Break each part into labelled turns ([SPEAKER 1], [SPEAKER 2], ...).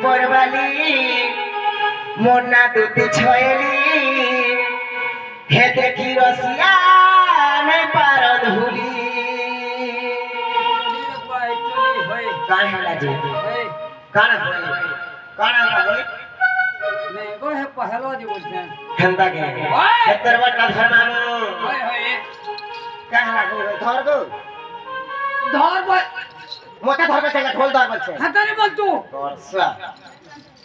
[SPEAKER 1] परवाली मोर ना दूती छयली हे देखी रसिया नहीं पारन हुली काहे लाजे काना होई
[SPEAKER 2] नहीं गो है पहलो जी बोलते
[SPEAKER 1] हंदा के तेरवा का घर मामू
[SPEAKER 2] होय होय
[SPEAKER 1] काहे लागो धर गो
[SPEAKER 2] धर बोल
[SPEAKER 1] मोटा धर के चला ढोल धर बोल छे
[SPEAKER 2] हाथ नहीं बोल तू
[SPEAKER 1] वर्षा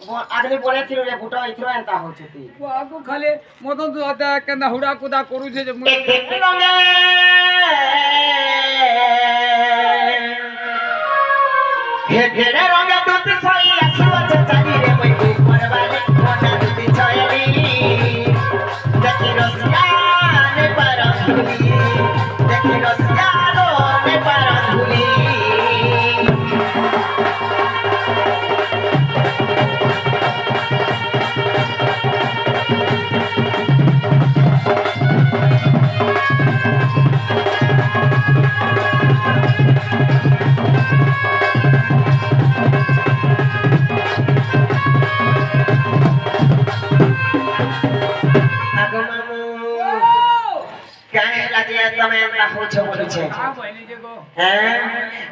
[SPEAKER 1] वो आगनी बोले थिरो रे बुटा इथरो एंता हो छती
[SPEAKER 2] वो आगो खाली मदन तो आता के ना हुड़ा कुदा करू छे जे
[SPEAKER 1] एक लंगे हे घेरे रंगे दूत सोई असुआ चचारी रे मैं परवाले मोटा दूत छयली देखी रसिया ने परहुली देखी रसिया ने परहुली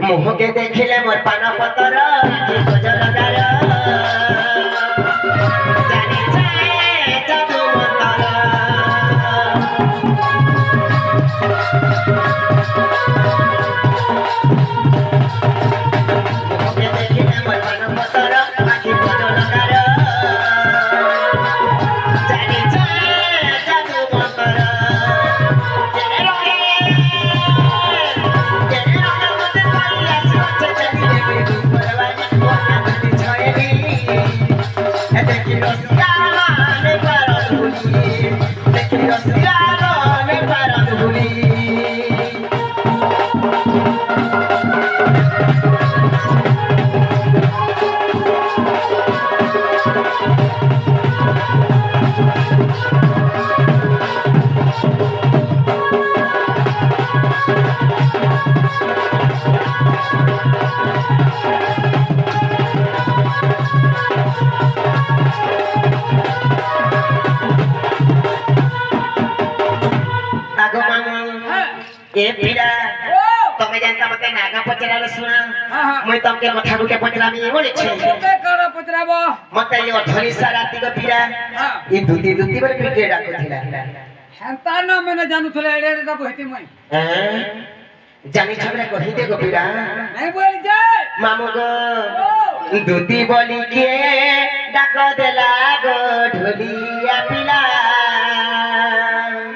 [SPEAKER 1] मुह के देखिले मोर पान पतर आखि गजरदार जाने छे जादू मंतर मुह के देखिले मोर पान पतर आखि गजरदार जाने छे जादू मंतर ए पीड़ा तमे जानता मते नागा पचराले सुना मैं तमके कथा गुटे पचरामी बोले छे
[SPEAKER 2] ओके करो पचराबो
[SPEAKER 1] मते यो धनी साराती को पीड़ा ई दुती बर क्रिकेट डाको थिला
[SPEAKER 2] हंता ना मैंने जानू थले एडे एडे बहती मैं
[SPEAKER 1] जानी छबरे को हिते को पीड़ा
[SPEAKER 2] नहीं बोल जाए
[SPEAKER 1] मामू गो दुती बोली के डाको देला गो ढोली